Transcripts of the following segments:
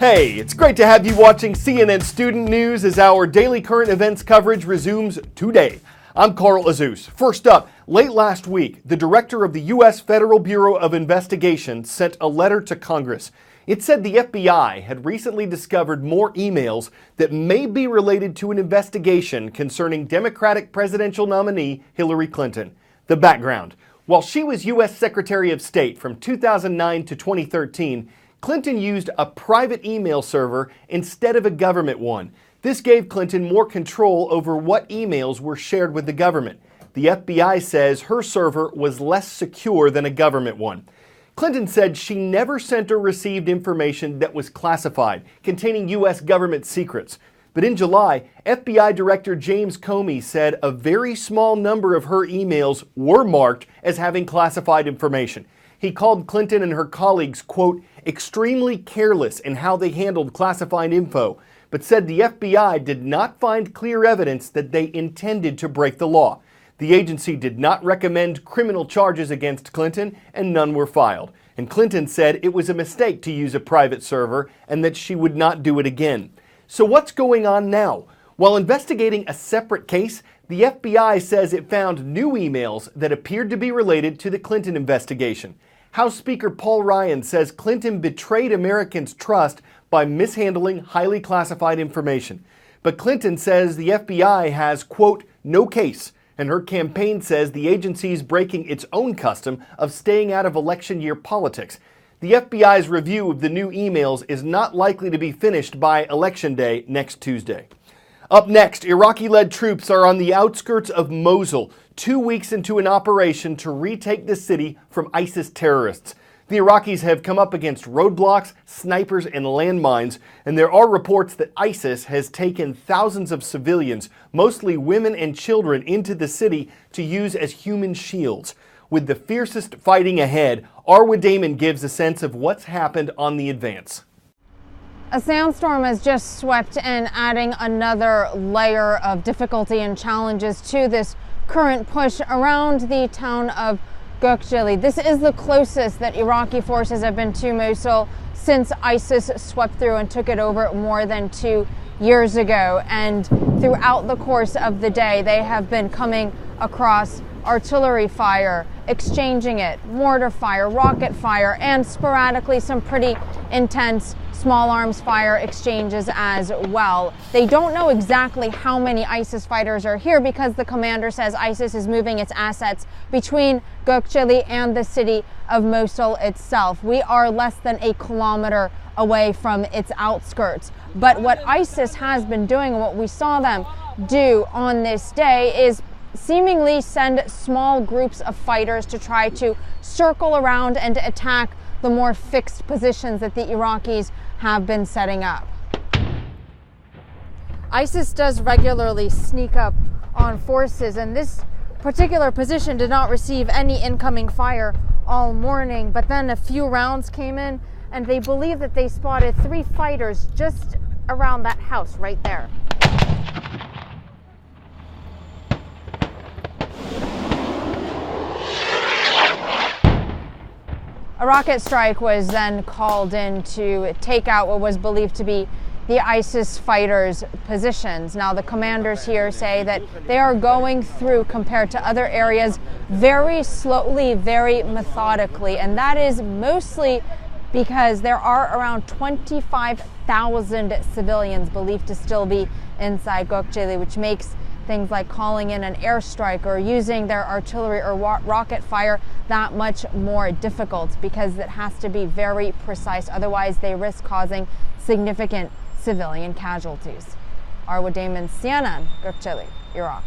Hey, it's great to have you watching CNN Student News as our daily current events coverage resumes today. I'm Carl Azus. First up, late last week, the director of the U.S. Federal Bureau of Investigation sent a letter to Congress. It said the FBI had recently discovered more emails that may be related to an investigation concerning Democratic presidential nominee Hillary Clinton. The background: while she was U.S. Secretary of State from 2009 to 2013, Clinton used a private email server instead of a government one. This gave Clinton more control over what emails were shared with the government. The FBI says her server was less secure than a government one. Clinton said she never sent or received information that was classified, containing U.S. government secrets. But in July, FBI Director James Comey said a very small number of her emails were marked as having classified information. He called Clinton and her colleagues, quote, extremely careless in how they handled classified info, but said the FBI did not find clear evidence that they intended to break the law. The agency did not recommend criminal charges against Clinton, and none were filed. And Clinton said it was a mistake to use a private server and that she would not do it again. So what's going on now? While investigating a separate case, the FBI says it found new emails that appeared to be related to the Clinton investigation. House Speaker Paul Ryan says Clinton betrayed Americans' trust by mishandling highly classified information. But Clinton says the FBI has, quote, no case, and her campaign says the agency's breaking its own custom of staying out of election year politics. The FBI's review of the new emails is not likely to be finished by Election Day next Tuesday. Up next, Iraqi-led troops are on the outskirts of Mosul, 2 weeks into an operation to retake the city from ISIS terrorists. The Iraqis have come up against roadblocks, snipers, and landmines, and there are reports that ISIS has taken thousands of civilians, mostly women and children, into the city to use as human shields. With the fiercest fighting ahead, Arwa Damon gives a sense of what's happened on the advance. A sandstorm has just swept in, adding another layer of difficulty and challenges to this current push around the town of Gökçeli. This is the closest that Iraqi forces have been to Mosul since ISIS swept through and took it over more than 2 years ago. And throughout the course of the day, they have been coming across artillery fire, exchanging it, mortar fire, rocket fire, and sporadically some pretty intense small arms fire exchanges as well. They don't know exactly how many ISIS fighters are here because the commander says ISIS is moving its assets between Gökçeli and the city of Mosul itself. We are less than a kilometer away from its outskirts. But what ISIS has been doing, and what we saw them do on this day, is seemingly send small groups of fighters to try to circle around and to attack the more fixed positions that the Iraqis have been setting up. ISIS does regularly sneak up on forces, and this particular position did not receive any incoming fire all morning, but then a few rounds came in, and they believe that they spotted 3 fighters just around that house right there. A rocket strike was then called in to take out what was believed to be the ISIS fighters' positions. Now, the commanders here say that they are going through, compared to other areas, very slowly, very methodically, and that is mostly because there are around 25,000 civilians believed to still be inside Gökçeli, which makes things like calling in an airstrike or using their artillery or rocket fire that much more difficult, because it has to be very precise. Otherwise, they risk causing significant civilian casualties. Arwa Damon, CNN, Gökçeli, Iraq.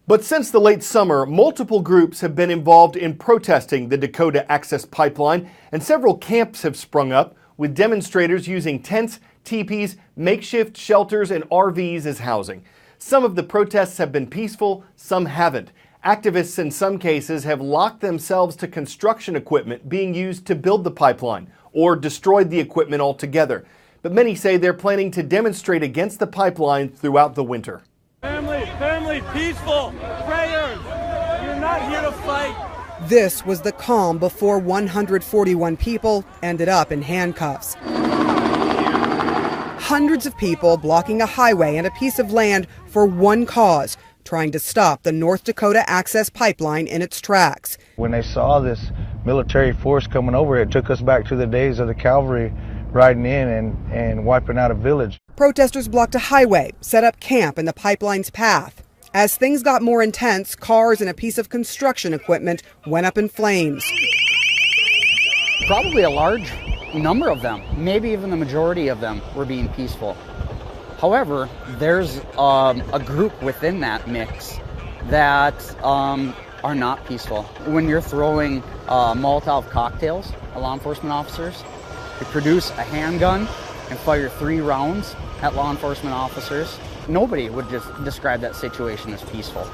But since the late summer, multiple groups have been involved in protesting the Dakota Access Pipeline, and several camps have sprung up, with demonstrators using tents, teepees, makeshift shelters, and RVs as housing. Some of the protests have been peaceful, some haven't. Activists in some cases have locked themselves to construction equipment being used to build the pipeline, or destroyed the equipment altogether. But many say they're planning to demonstrate against the pipeline throughout the winter. Family, peaceful, prayers. You're not here to fight. This was the calm before 141 people ended up in handcuffs. Hundreds of people blocking a highway and a piece of land for one cause, trying to stop the North Dakota Access Pipeline in its tracks. When they saw this military force coming over, it took us back to the days of the cavalry riding in and wiping out a village. Protesters blocked a highway, set up camp in the pipeline's path. As things got more intense, cars and a piece of construction equipment went up in flames. Probably a large number of them, maybe even the majority of them, were being peaceful. However, there's a group within that mix that are not peaceful. When you're throwing Molotov cocktails at law enforcement officers, you produce a handgun and fire 3 rounds at law enforcement officers, nobody would just describe that situation as peaceful.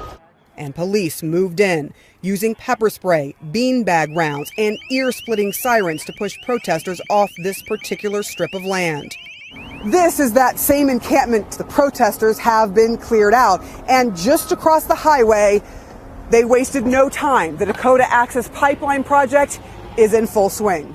And police moved in, using pepper spray, beanbag rounds, and ear-splitting sirens to push protesters off this particular strip of land. This is that same encampment. The protesters have been cleared out, and just across the highway, they wasted no time. The Dakota Access Pipeline project is in full swing.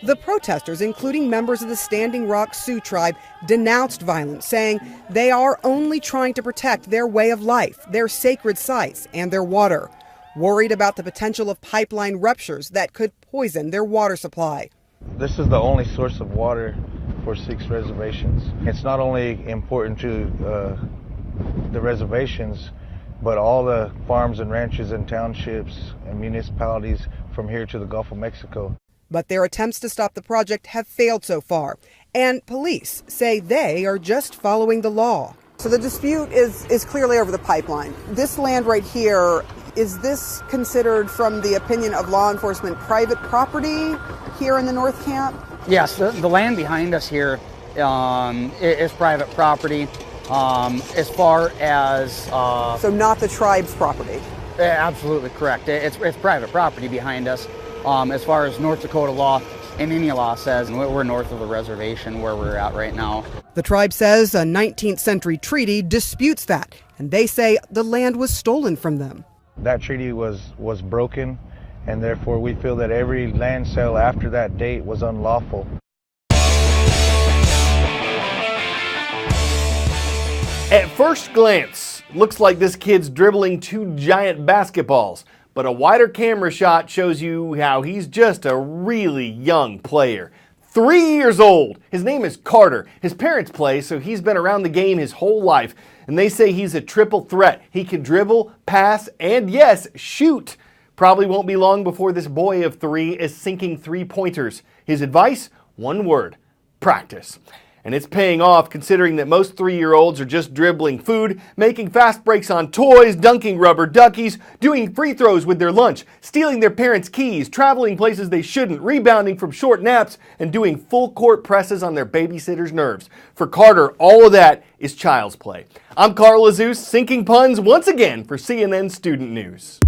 The protesters, including members of the Standing Rock Sioux tribe, denounced violence, saying they are only trying to protect their way of life, their sacred sites, and their water, worried about the potential of pipeline ruptures that could poison their water supply. This is the only source of water for 6 reservations. It's not only important to the reservations, but all the farms and ranches and townships and municipalities from here to the Gulf of Mexico. But their attempts to stop the project have failed so far, and police say they are just following the law. So the dispute is clearly over the pipeline. This land right here, is this considered, from the opinion of law enforcement, private property here in the North Camp? Yes, the land behind us here is private property. As far as... So not the tribe's property? Absolutely correct. It's private property behind us. As far as North Dakota law and any law says, we're north of the reservation where we're at right now. The tribe says a 19th century treaty disputes that, and they say the land was stolen from them. That treaty was broken, and therefore we feel that every land sale after that date was unlawful. At first glance, looks like this kid's dribbling 2 giant basketballs. But a wider camera shot shows you how he's just a really young player. 3 years old. His name is Carter. His parents play, so he's been around the game his whole life. And they say he's a triple threat. He can dribble, pass, and yes, shoot. Probably won't be long before this boy of 3 is sinking 3-pointers. His advice? One word: practice. And it's paying off, considering that most 3-year-olds are just dribbling food, making fast breaks on toys, dunking rubber duckies, doing free throws with their lunch, stealing their parents' keys, traveling places they shouldn't, rebounding from short naps, and doing full court presses on their babysitter's nerves. For Carter, all of that is child's play. I'm Carl Azus, sinking puns once again for CNN Student News.